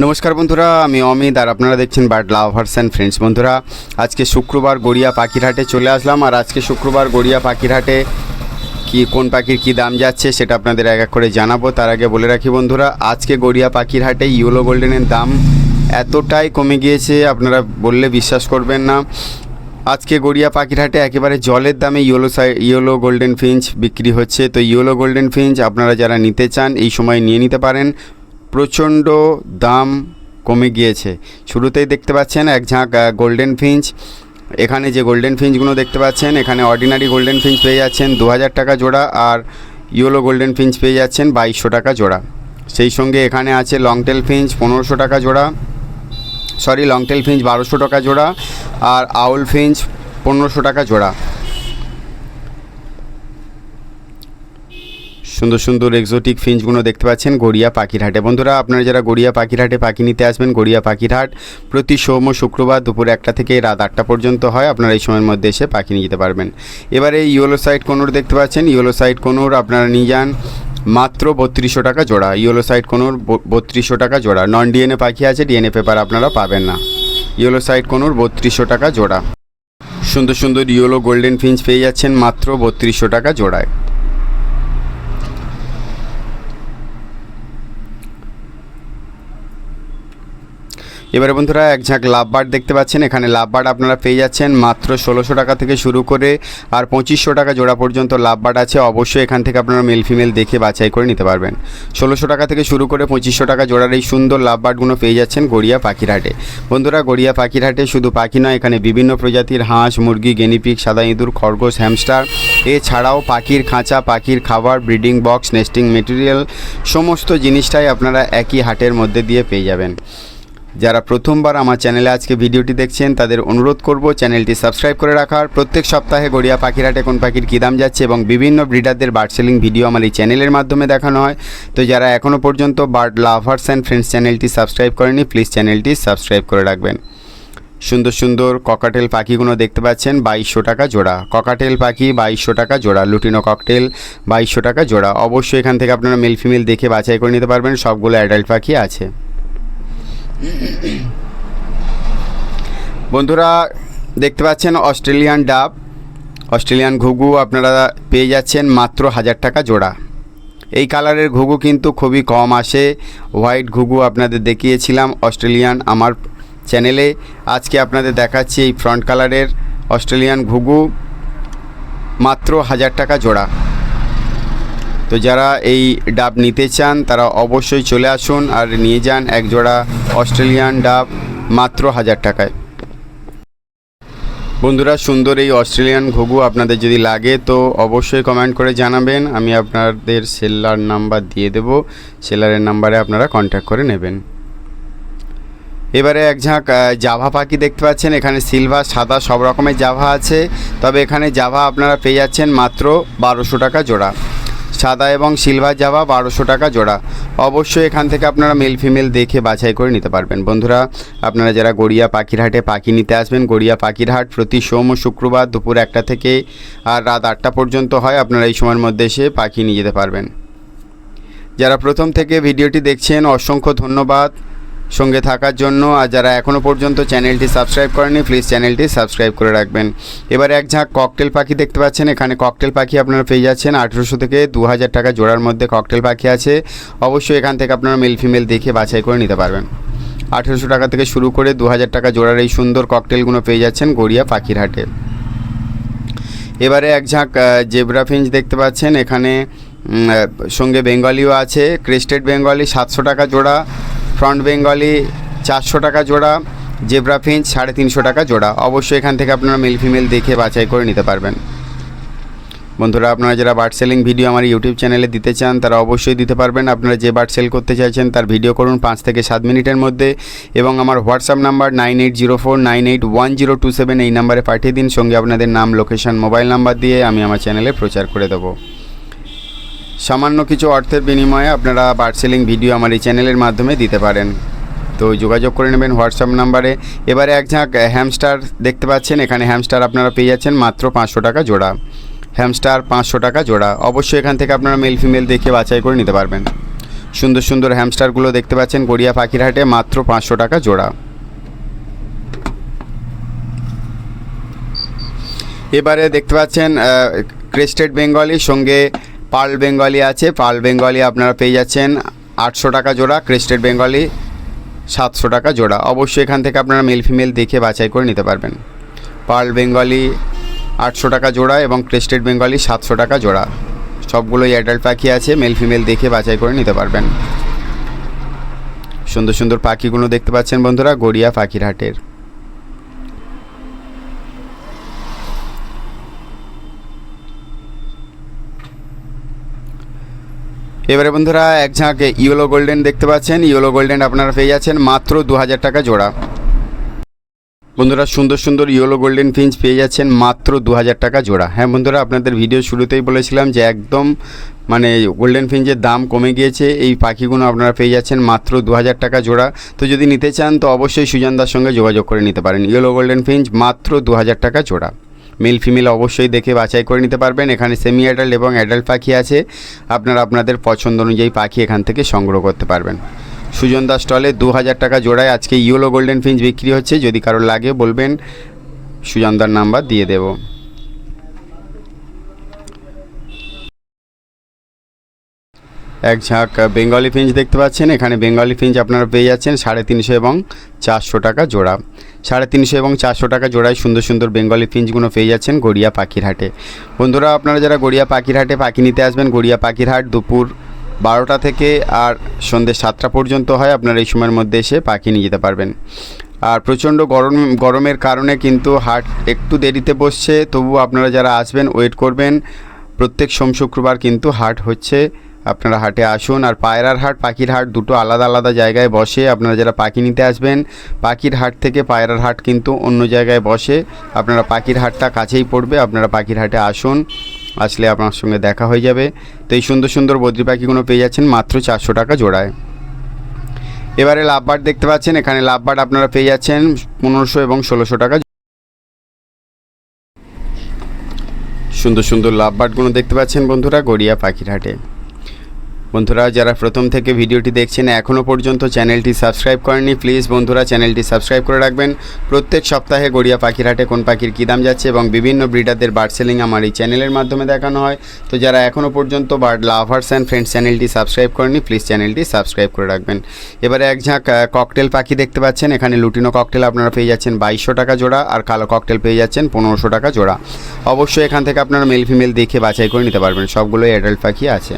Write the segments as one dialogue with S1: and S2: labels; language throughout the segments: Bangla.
S1: নমস্কার বন্ধুরা, আমি অমিত আর আপনারা দেখছেন বার্ড লাভার্স অ্যান্ড ফ্রেন্ডস। বন্ধুরা, আজকে শুক্রবার গড়িয়া পাখির হাটে চলে আসলাম। আর আজকে শুক্রবার গড়িয়া পাখির হাটে কোন পাখির কী দাম যাচ্ছে সেটা আপনাদের এক এক করে জানাবো। তার আগে বলে রাখি বন্ধুরা, আজকে গড়িয়া পাখির হাটে ইয়েলো গোল্ডেনের দাম এতটাই কমে গিয়েছে আপনারা বিশ্বাস করবেন না। আজকে গড়িয়া পাখির হাটে একেবারে জলের দামে ইয়েলো গোল্ডেন ফিঞ্চ বিক্রি হচ্ছে। তো ইয়েলো গোল্ডেন ফিঞ্চ আপনারা যারা নিতে চান এই সময় নিয়ে নিতে পারেন। প্রচণ্ড দাম কমে গিয়েছে। শুরুতেই দেখতে পাচ্ছেন এক ঝাঁক গোল্ডেন ফিঞ্চ। এখানে যে গোল্ডেন ফিঞ্চগুলো দেখতে পাচ্ছেন, এখানে অর্ডিনারি গোল্ডেন ফিঞ্চ পেয়ে যাচ্ছেন 2000 টাকা জোড়া, আর ইয়েলো গোল্ডেন ফিঞ্চ পেয়ে যাচ্ছেন 2200 টাকা জোড়া। সেই সঙ্গে এখানে আছে লংটেল ফিঞ্চ 1500 টাকা জোড়া, লংটেল ফিঞ্চ 1200 টাকা জোড়া, আর আউল ফিঞ্চ 1500 টাকা জোড়া। সুন্দর সুন্দর এক্সোটিক ফিঞ্চগুলো দেখতে পাচ্ছেন গড়িয়া পাখির হাটে। বন্ধুরা, আপনারা যারা গড়িয়া পাখির হাটে পাখি নিতে আসবেন, গড়িয়া পাখির হাট প্রতি সোম ও শুক্রবার দুপুর 1টা থেকে রাত 8টা পর্যন্ত হয়। আপনারা এই সময়ের মধ্যে এসে পাখি নিয়ে যেতে পারবেন। এবারে ইয়েলো সাইড কোনোর দেখতে পাচ্ছেন, ইয়েলো সাইড কোনোর আপনারা নিয়ে যান মাত্র 3200 টাকা জোড়া। ইয়েলো সাইড কোনোর 3200 টাকা জোড়া। নন ডিএনএ পাখি আছে, ডিএনএ পেপার আপনারা পাবেন না। ইয়েলো সাইড কোনোর 3200 টাকা জোড়া। সুন্দর সুন্দর ইয়েলো গোল্ডেন ফিঞ্চ পেয়ে যাচ্ছেন মাত্র 3200 টাকা জোড়ায়। এবারে বন্ধুরা, এক ঝাঁক লাভবার্ড দেখতে পাচ্ছেন। এখানে লাভবার্ড আপনারা পেয়ে যাচ্ছেন মাত্র 1600 টাকা থেকে শুরু করে আর 2500 টাকা জোড়া পর্যন্ত লাভবার্ড আছে। অবশ্যই এখান থেকে আপনারা মেল ফিমেল দেখে বাছাই করে নিতে পারবেন। 1600 টাকা থেকে শুরু করে 2500 টাকা জোড়ার এই সুন্দর লাভবার্ডগুলো পেয়ে যাচ্ছেন গড়িয়া পাখির হাটে। বন্ধুরা, গড়িয়া পাখির হাটে শুধু পাখি নয়, এখানে বিভিন্ন প্রজাতির হাঁস, মুরগি, গিনিপিগ, সাদা ইঁদুর, খরগোশ, হ্যামস্টার, এছাড়াও পাখির খাঁচা, পাখির খাবার, ব্রিডিং বক্স, নেস্টিং মেটেরিয়াল সমস্ত জিনিসটাই আপনারা একই হাটের মধ্যে দিয়ে পেয়ে যাবেন। যারা প্রথমবার আমার চ্যানেলে আজকে ভিডিওটি দেখছেন তাদের অনুরোধ করব চ্যানেলটি সাবস্ক্রাইব করে রাখার। প্রত্যেক সপ্তাহে গড়িয়া পাখির হাটে কোন পাখির কী দাম যাচ্ছে এবং বিভিন্ন ব্রিডারদের বার্ড সেলিং ভিডিও আমার এই চ্যানেলের মাধ্যমে দেখানো হয়। তো যারা এখনও পর্যন্ত বার্ড লাভার্স অ্যান্ড ফ্রেন্ডস চ্যানেলটি সাবস্ক্রাইব করেনি, প্লিজ চ্যানেলটি সাবস্ক্রাইব করে রাখবেন। সুন্দর সুন্দর ককাটেল পাখিগুলো দেখতে পাচ্ছেন 2200 টাকা জোড়া। ককাটেল পাখি 2200 টাকা জোড়া। লুটিনো ককটেল 2200 টাকা জোড়া। অবশ্যই এখান থেকে আপনারা মেল ফিমেল দেখে বাছাই করে নিতে পারবেন। সবগুলো অ্যাডাল্ট পাখি আছে। বন্ধুরা, দেখতে পাচ্ছেন অস্ট্রেলিয়ান ডাব, অস্ট্রেলিয়ান ঘুঘু আপনারা পেয়ে যাচ্ছেন মাত্র 1000 টাকা জোড়া। এই কালারের ঘুঘু কিন্তু খুবই কম আসে। হোয়াইট ঘুঘু আপনাদের দেখিয়েছিলাম অস্ট্রেলিয়ান আমার চ্যানেলে। আজকে আপনাদের দেখাচ্ছি এই ফ্রন্ট কালারের অস্ট্রেলিয়ান ঘুঘু মাত্র 1000 টাকা জোড়া। তো যারা এই ডাব নিতে চান তারা অবশ্যই চলে আসুন আর নিয়ে যান এক জোড়া অস্ট্রেলিয়ান ডাব মাত্র 1000 টাকায়। বন্ধুরা, সুন্দর এই অস্ট্রেলিয়ান ঘুঘু আপনাদের যদি লাগে তো অবশ্যই কমেন্ট করে জানাবেন। আমি আপনাদের সেলার নাম্বার দিয়ে দেব, সেলারের নাম্বারে আপনারা কন্ট্যাক্ট করে নেবেন। এবারে এক ঝাঁক জাভা পাখি দেখতে পাচ্ছেন। এখানে সিলভার, সাদা সব রকমের জাভা আছে, তবে এখানে জাভা আপনারা পেয়ে যাচ্ছেন মাত্র 1200 টাকা জোড়া। সাদা এবং সিলভার জাভা 1200 টাকা জোড়া। অবশ্যই এখান থেকে আপনারা মেল ফিমেল দেখে বাছাই করে নিতে পারবেন। বন্ধুরা, আপনারা যারা গড়িয়া পাখির হাটে পাখি নিতে আসবেন, গড়িয়া পাখির হাট প্রতি সোম ও শুক্রবার দুপুর 1টা থেকে আর রাত 8টা পর্যন্ত হয়। আপনারা এই সময়ের মধ্যে এসে পাখি নিয়ে যেতে পারবেন। যারা প্রথম থেকে ভিডিওটি দেখছেন অসংখ্য ধন্যবাদ সঙ্গে থাকার জন্য। আর যারা এখনও পর্যন্ত চ্যানেলটি সাবস্ক্রাইব করেনি প্লিজ চ্যানেলটি সাবস্ক্রাইব করে রাখবেন। এবারে এক ঝাঁক ককটেল পাখি দেখতে পাচ্ছেন। এখানে ককটেল পাখি আপনারা পেয়ে যাচ্ছেন 1800 থেকে 2000 টাকা জোড়ার মধ্যে ককটেল পাখি আছে। অবশ্যই এখান থেকে আপনারা মেল ফিমেল দেখে বাছাই করে নিতে পারবেন। 1800 টাকা থেকে শুরু করে 2000 টাকা জোড়ার এই সুন্দর ককটেলগুলো পেয়ে যাচ্ছেন গড়িয়া পাখির হাটে। এবারে এক ঝাঁক জেব্রা ফিঞ্চ দেখতে পাচ্ছেন। এখানে সঙ্গে বেঙ্গলিও আছে। ক্রেস্টেড বেঙ্গলি 700 টাকা জোড়া, ফ্রন্ট বেঙ্গলি 400 টাকা জোড়া, জেব্রা ফিঞ্চ 350 টাকা জোড়া। অবশ্যই এখান থেকে আপনারা মেল ফিমেল দেখে বাছাই করে নিতে পারবেন। বন্ধুরা, আপনারা যারা বার্ড সেলিং ভিডিও আমার ইউটিউব চ্যানেলে দিতে চান তারা অবশ্যই দিতে পারবেন। আপনারা যে বার্ড সেল করতে চাইছেন তার ভিডিও করুন 5 থেকে 7 মিনিটের মধ্যে এবং আমার হোয়াটসঅ্যাপ নাম্বার 9804981027 এই নাম্বারে পাঠিয়ে দিন। সঙ্গে আপনাদের নাম, লোকেশন, মোবাইল নাম্বার দিয়ে আমি আমার চ্যানেলে প্রচার করে দেবো। সামান্য কিছু অর্থের বিনিময়ে আপনারা বার্ড সেলিং ভিডিও আমার এই চ্যানেলের মাধ্যমে দিতে পারেন। তো যোগাযোগ করে নেবেন হোয়াটসঅ্যাপ নাম্বারে। এবারে এক ঝাঁক হ্যামস্টার দেখতে পাচ্ছেন। এখানে হ্যামস্টার আপনারা পেয়ে যাচ্ছেন মাত্র 500 টাকা জোড়া। হ্যামস্টার 500 টাকা জোড়া। অবশ্যই এখান থেকে আপনারা মেল ফিমেল দেখে বাছাই করে নিতে পারবেন। সুন্দর সুন্দর হ্যামস্টারগুলো দেখতে পাচ্ছেন গড়িয়া পাখির হাটে মাত্র 500 টাকা জোড়া। এবারে দেখতে পাচ্ছেন ক্রেস্টেড বেঙ্গলি সঙ্গে পার্ল বেঙ্গলি আছে। পার্ল বেঙ্গলি আপনারা পেয়ে যাচ্ছেন 800 টাকা জোড়া, ক্রেস্টেড বেঙ্গলি 700 টাকা জোড়া। অবশ্যই এখান থেকে আপনারা মেল ফিমেল দেখে বাছাই করে নিতে পারবেন। পার্ল বেঙ্গলি 800 টাকা জোড়া এবং ক্রেস্টেড বেঙ্গলি 700 টাকা জোড়া। সবগুলোই অ্যাডাল্ট পাখি আছে, মেল ফিমেল দেখে বাছাই করে নিতে পারবেন। সুন্দর সুন্দর পাখিগুলো দেখতে পাচ্ছেন বন্ধুরা গড়িয়া পাখির হাটের। এবারে বন্ধুরা এক ঝাঁক ইয়েলো গোল্ডেন দেখতে পাচ্ছেন। ইয়েলো গোল্ডেন আপনারা পেয়ে যাচ্ছেন মাত্র 2000 টাকা জোড়া। বন্ধুরা সুন্দর সুন্দর ইয়েলো গোল্ডেন ফিঞ্চ পেয়ে যাচ্ছেন মাত্র 2000 টাকা জোড়া। হ্যাঁ বন্ধুরা, আপনাদের ভিডিও শুরুতেই বলেছিলাম যে একদম মানে গোল্ডেন ফিঞ্চের দাম কমে গিয়েছে। এই পাখিগুলো আপনারা পেয়ে যাচ্ছেন মাত্র 2000 টাকা জোড়া। তো যদি নিতে চান তো অবশ্যই সুজানদার সঙ্গে যোগাযোগ করে নিতে পারেন। ইয়েলো গোল্ডেন ফিঞ্চ মাত্র 2000 টাকা জোড়া। মেল ফিমেল অবশ্যই দেখে বাছাই করে নিতে পারবেন। এখানে সেমি অ্যাডাল্ট এবং অ্যাডাল্ট পাখি আছে, আপনারা আপনাদের পছন্দ অনুযায়ী পাখি এখান থেকে সংগ্রহ করতে পারবেন। সুজনদা স্টলে 2000 টাকা জোড়ায় আজকে ইয়েলো গোল্ডেন ফিঞ্চ বিক্রি হচ্ছে। যদি কারোর লাগে বলবেন, সুজনদার নাম্বার দিয়ে দেব। এক ঝাঁক বেঙ্গলি ফিঞ্চ দেখতে পাচ্ছেন। এখানে বেঙ্গলি ফিঞ্চ আপনারা পেয়ে যাচ্ছেন 350 এবং 400 টাকা জোড়া। 350 এবং 400 টাকা জোড়ায় সুন্দর সুন্দর বেঙ্গলি ফিঞ্চগুলো পেয়ে যাচ্ছেন গড়িয়া পাখির হাটে। বন্ধুরা আপনারা যারা গড়িয়া পাখির হাটে পাখি নিতে আসবেন, গড়িয়া পাখির হাট দুপুর 12টা থেকে আর সন্ধ্যে 7টা পর্যন্ত হয়। আপনারা এই সময়ের মধ্যে এসে পাখি নিয়ে যেতে পারবেন। আর প্রচণ্ড গরমের কারণে কিন্তু হাট একটু দেরিতে বসছে, তবু আপনারা যারা আসবেন ওয়েট করবেন। প্রত্যেক সোম শুক্রবার কিন্তু হাট হচ্ছে, আপনারা হাটে আসুন। আর পায়রার হাট পাখির হাট দুটো আলাদা আলাদা জায়গায় বসে। আপনারা যারা পাখি নিতে আসবেন, পাখির হাট থেকে পায়রার হাট কিন্তু অন্য জায়গায় বসে। আপনারা পাখির হাটটা কাছেই পড়বে, আপনারা পাখির হাটে আসুন, আসলে আপনার সঙ্গে দেখা হয়ে যাবে। তো এই সুন্দর সুন্দর বদ্রি পাখিগুলো পেয়ে যাচ্ছেন মাত্র 400 টাকা জোড়ায়। এবারে লাভবার্ড দেখতে পাচ্ছেন। এখানে লাভবার্ড আপনারা পেয়ে যাচ্ছেন 1500 এবং 1600 টাকা। সুন্দর সুন্দর লাভবার্ডগুলো দেখতে পাচ্ছেন বন্ধুরা গড়িয়া পাখির হাটে। বন্ধুরা যারা প্রথম থেকে ভিডিওটি দেখছেন এখনও পর্যন্ত চ্যানেলটি সাবস্ক্রাইব করেননি, প্লিজ বন্ধুরা চ্যানেলটি সাবস্ক্রাইব করে রাখবেন। প্রত্যেক সপ্তাহে গড়িয়া পাখির হাটে কোন পাখির কী দাম যাচ্ছে এবং বিভিন্ন ব্রিডারদের বার্ড সেলিং আমার এই চ্যানেলের মাধ্যমে দেখানো হয়। তো যারা এখনও পর্যন্ত বার্ড লাভার্স অ্যান্ড ফ্রেন্ডস চ্যানেলটি সাবস্ক্রাইব করেননি, প্লিজ চ্যানেলটি সাবস্ক্রাইব করে রাখবেন। এবারে এক ঝাঁক ককটেল পাখি দেখতে পাচ্ছেন। এখানে লুটিনো ককটেল আপনারা পেয়ে যাচ্ছেন 2200 টাকা জোড়া আর কালো ককটেল পেয়ে যাচ্ছেন 1500 টাকা জোড়া। অবশ্যই এখান থেকে আপনারা মেল ফিমেল দেখে বাছাই করে নিতে পারবেন। সবগুলোই অ্যাডাল্ট পাখি আছে।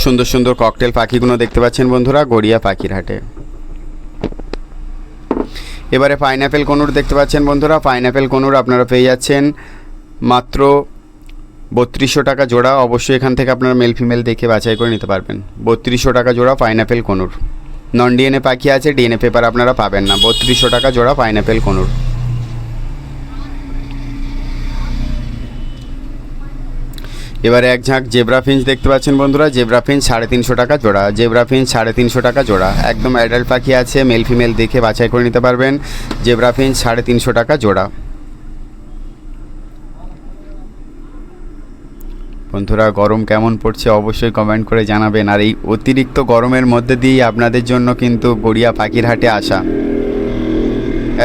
S1: সুন্দর সুন্দর ককটেল পাখিগুলো দেখতে পাচ্ছেন বন্ধুরা গড়িয়া পাখির হাটে। এবারে পাইনঅ্যাপেল কনুর দেখতে পাচ্ছেন বন্ধুরা। পাইনঅ্যাপেল কনুর আপনারা পেয়ে যাচ্ছেন মাত্র 3200 টাকা জোড়া। অবশ্যই এখান থেকে আপনারা মেল ফিমেল দেখে বাছাই করে নিতে পারবেন। 3200 টাকা জোড়া পাইনঅ্যাপেল কনুর। নন ডিএনএ পাখি আছে, ডিএনএ পেপার আপনারা পাবেন না। 3200 টাকা জোড়া পাইনঅ্যাপেল কনুর। এবারে এক ঝাঁক জেব্রা ফিঞ্চ দেখতে পাচ্ছেন বন্ধুরা। জেব্রা ফিঞ্চ 350 টাকা জোড়া। জেব্রা ফিঞ্চ 350 টাকা জোড়া। একদম অ্যাডাল্ট পাখি আছে, মেল ফিমেল দেখে বাছাই করে নিতে পারবেন। জেব্রা ফিঞ্চ 350 টাকা জোড়া। বন্ধুরা গরম কেমন পড়ছে অবশ্যই কমেন্ট করে জানাবেন। আর এই অতিরিক্ত গরমের মধ্যে দিয়েই আপনাদের জন্য কিন্তু গড়িয়া পাখির হাটে আসা।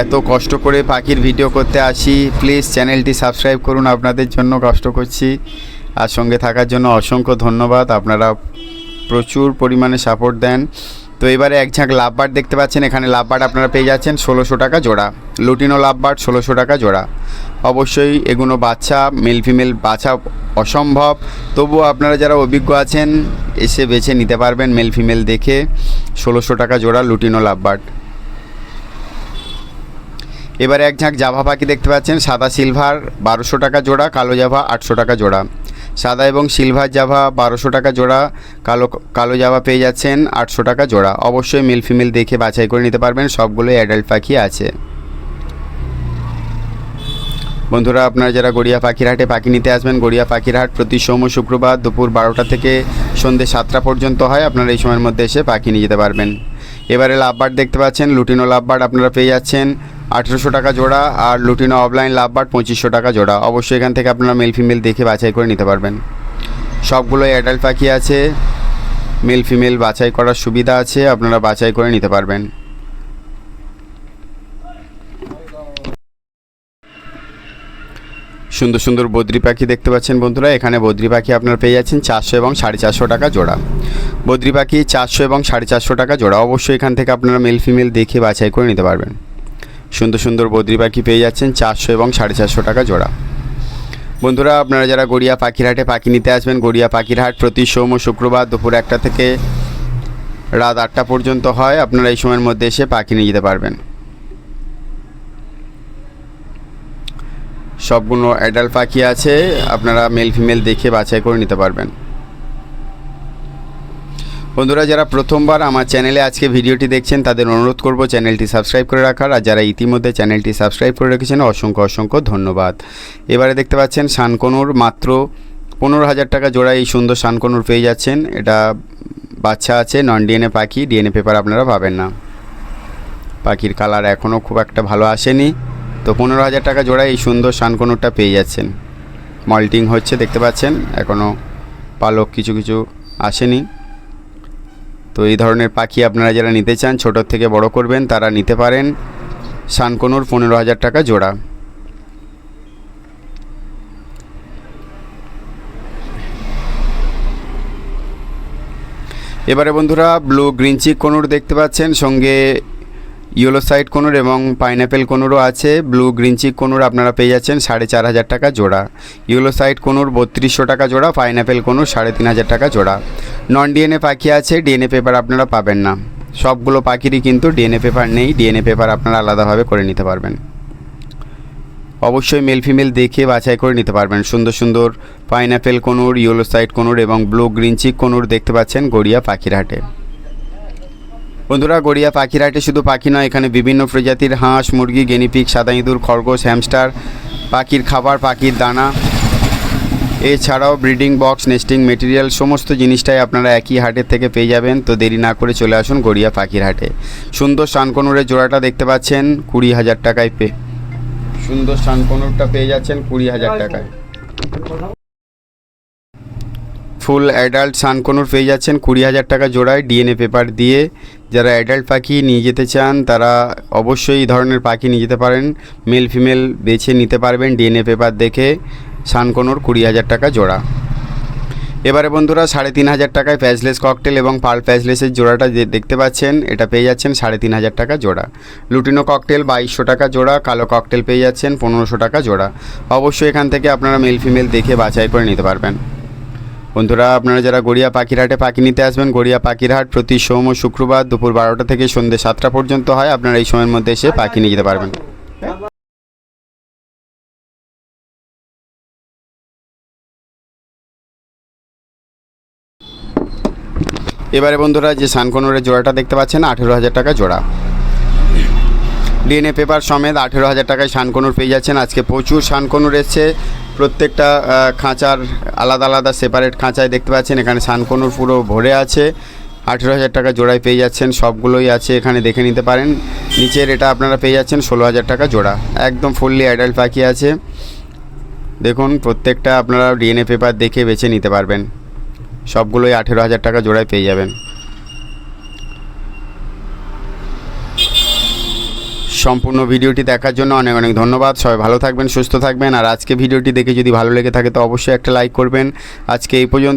S1: এত কষ্ট করে পাখির ভিডিও করতে আসি, প্লিজ চ্যানেলটি সাবস্ক্রাইব করুন, আপনাদের জন্য কষ্ট করছি। আর সঙ্গে থাকার জন্য অসংখ্য ধন্যবাদ, আপনারা প্রচুর পরিমাণে সাপোর্ট দেন। তো এবারে এক ঝাঁক লাভবার্ড দেখতে পাচ্ছেন। এখানে লাভবার্ড আপনারা পেয়ে যাচ্ছেন 1600 টাকা জোড়া। লুটিনো লাভবার্ড 1600 টাকা জোড়া। অবশ্যই এগুলো বাচ্চা, মেল ফিমেল বাছা অসম্ভব, তবুও আপনারা যারা অভিজ্ঞ আছেন এসে বেছে নিতে পারবেন মেল ফিমেল দেখে। 1600 টাকা জোড়া লুটিনো লাভবার্ড। এবারে এক ঝাঁক জাভা পাখি দেখতে পাচ্ছেন। সাদা সিলভার 1200 টাকা জোড়া, কালো জাভা 800 টাকা জোড়া। সাদা এবং সিলভার জাভা 1200 টাকা জোড়া, কালো জাভা পেয়ে যাচ্ছেন 800 টাকা জোড়া। অবশ্যই মেল ফিমেল দেখে বাছাই করে নিতে পারবেন। সবগুলোই অ্যাডাল্ট পাখি আছে। বন্ধুরা আপনারা যারা গড়িয়া পাখির হাটে পাখি নিতে আসবেন, গড়িয়া পাখির হাট প্রতি সোম ও শুক্রবার দুপুর 12টা থেকে সন্ধ্যে 7টা পর্যন্ত হয়। আপনারা এই সময়ের মধ্যে এসে পাখি নিয়ে যেতে পারবেন। এবারে লাভবার্ড দেখতে পাচ্ছেন, লুটিনো লাভবার্ড আপনারা পেয়ে যাচ্ছেন 1800 টাকা জোড়া, আর লুটিনো অফলাইন লাভবার্ড 2500 টাকা জোড়া। অবশ্যই এখান থেকে আপনারা মেল ফিমেল দেখে বাছাই করে নিতে পারবেন। সবগুলোই অ্যাডাল্ট পাখি আছে, মেল ফিমেল বাছাই করার সুবিধা আছে, আপনারা বাছাই করে নিতে পারবেন। সুন্দর সুন্দর বদ্রি পাখি দেখতে পাচ্ছেন বন্ধুরা। এখানে বদ্রি পাখি আপনারা পেয়ে যাচ্ছেন 400 এবং 450 টাকা জোড়া। বদ্রি পাখি 400 এবং 450 টাকা জোড়া। অবশ্যই এখান থেকে আপনারা মেল ফিমেল দেখে বাছাই করে নিতে পারবেন। সুন্দর সুন্দর বদ্রি পাখি পেয়ে যাচ্ছেন 400 এবং 450 টাকা জোড়া। বন্ধুরা, আপনারা যারা গড়িয়া পাখির হাটে পাখি নিতে আসবেন, গড়িয়া পাখির হাট প্রতি সোম ও শুক্রবার দুপুর 1টা থেকে রাত 8টা পর্যন্ত হয়। আপনারা এই সময়ের মধ্যে এসে পাখি নিয়ে যেতে পারবেন। সবগুলো অ্যাডাল্ট পাখি আছে, আপনারা মেল ফিমেল দেখে বাছাই করে নিতে পারবেন। বন্ধুরা, যারা প্রথমবার আমার চ্যানেলে আজকে ভিডিওটি দেখছেন তাদের অনুরোধ করব চ্যানেলটি সাবস্ক্রাইব করে রাখার, আর যারা ইতিমধ্যে চ্যানেলটি সাবস্ক্রাইব করে রেখেছেন অসংখ্য অসংখ্য ধন্যবাদ। এবারে দেখতে পাচ্ছেন শানকনুর মাত্র 15,000 টাকা জোড়া। এই সুন্দর শানকনুর পেয়ে যাচ্ছেন। এটা বাচ্চা আছে, নন ডিএনএ পাখি, ডিএনএ পেপার আপনারা পাবেন না। পাখির কালার এখনও খুব একটা ভালো আসেনি, তো 15,000 টাকা জোড়া এই সুন্দর শানকনুরটা পেয়ে যাচ্ছেন। মল্টিং হচ্ছে দেখতে পাচ্ছেন, এখনও পালক কিছু কিছু আসেনি। তো এই ধরনের পাখি আপনারা যারা নিতে চান, ছোটোর থেকে বড় করবেন, তারা নিতে পারেন। শানকনুর 15,000 টাকা জোড়া। এবারে বন্ধুরা, ব্লু গ্রিন চিক কনুর দেখতে পাচ্ছেন, সঙ্গে ইয়েলো সাইড কনুর এবং পাইনঅ্যাপেল কনুরও আছে। ব্লু গ্রিন চিক কনুর আপনারা পেয়ে যাচ্ছেন 4,500 টাকা জোড়া। ইয়েলো সাইড কনুর 3200 টাকা জোড়া। পাইনঅ্যাপেল কনুর 3,500 টাকা জোড়া। নন ডিএনএ পাখি আছে, ডিএনএ পেপার আপনারা পাবেন না। সবগুলো পাখিরই কিন্তু ডিএনএ পেপার নেই, ডিএনএ পেপার আপনারা আলাদাভাবে করে নিতে পারবেন। অবশ্যই মেল ফিমেল দেখে বাছাই করে নিতে পারবেন। সুন্দর সুন্দর pineapple conure, yellow side conure এবং ব্লু গ্রিন চিক কনুর দেখতে পাচ্ছেন গড়িয়া পাখির হাটে। বন্ধুরা, গড়িয়া পাখির হাটে শুধু পাখি নয়, এখানে বিভিন্ন প্রজাতির হাঁস, মুরগি, গিনিপিগ, সাদা ইঁদুর, খরগোশ, হ্যামস্টার, পাখির খাবার, পাখির দানা, এছাড়াও ব্রিডিং বক্স, নেস্টিং মেটেরিয়াল, সমস্ত জিনিসটাই আপনারা একই হাটের থেকে পেয়ে যাবেন। তো দেরি না করে চলে আসুন গড়িয়া পাখির হাটে। সুন্দর শানকনুরের জোড়াটা দেখতে পাচ্ছেন 20,000 টাকায় সুন্দর শানকনুরটা পেয়ে যাচ্ছেন 20,000 টাকায়। ফুল অ্যাডাল্ট শানকনুর পেয়ে যাচ্ছেন 20,000 টাকা জোড়ায়, ডিএনএ পেপার দিয়ে। যারা অ্যাডাল্ট পাখি নিয়ে যেতে চান তারা অবশ্যই এই ধরনের পাখি নিয়ে যেতে পারেন। মেল ফিমেল বেছে নিতে পারবেন ডিএনএ পেপার দেখে। শানকনুর 20,000 টাকা জোড়া। এবারে বন্ধুরা, 3,500 টাকায় প্যাচলেস ককটেল এবং পার্ল প্যাচলেসের জোড়াটা দেখতে পাচ্ছেন, এটা পেয়ে যাচ্ছেন 3,500 টাকা জোড়া। লুটিনো ককটেল 2,200 টাকা জোড়া। কালো ককটেল পেয়ে যাচ্ছেন 1,500 টাকা জোড়া। অবশ্যই এখান থেকে আপনারা মেল ফিমেল দেখে বাছাই করে নিতে পারবেন। বন্ধুরা, আপনারা যারা গড়িয়া পাখির হাটে পাখি নিতে আসবেন, গড়িয়া পাখির হাট প্রতি সোম ও শুক্রবার দুপুর 12টা থেকে সন্ধ্যে 7টা পর্যন্ত হয়। আপনারা এই সময়ের মধ্যে এসে পাখি নিয়ে যেতে পারবেন। এবারে বন্ধুরা, যে শানকনুরের জোড়াটা দেখতে পাচ্ছেন 18,000 টাকা জোড়া। ডিএনএ পেপার সমেত 18,000 টাকায় শানকনুর পেয়ে যাচ্ছেন। আজকে প্রচুর শানকনুর এসছে, প্রত্যেকটা খাঁচার আলাদা আলাদা সেপারেট খাঁচায় দেখতে পাচ্ছেন। এখানে শানকনুর পুরো ভরে আছে। 18,000 টাকা জোড়ায় পেয়ে যাচ্ছেন। সবগুলোই আছে, এখানে দেখে নিতে পারেন। নিচের এটা আপনারা পেয়ে যাচ্ছেন 16,000 টাকা জোড়া। একদম ফুললি অ্যাডাল্ট পাখি আছে। দেখুন, প্রত্যেকটা আপনারা ডিএনএ পেপার দেখে বেছে নিতে পারবেন। সবগুলোই 18,000 টাকা জোড়ায় পেয়ে যাবেন। সম্পূর্ণ ভিডিওটি দেখার জন্য অনেক অনেক ধন্যবাদ। সবাই ভালো থাকবেন, সুস্থ থাকবেন। আর আজকে ভিডিওটি দেখে যদি ভালো লেগে থাকে তো অবশ্যই একটা লাইক করবেন। আজকে এই পর্যন্ত।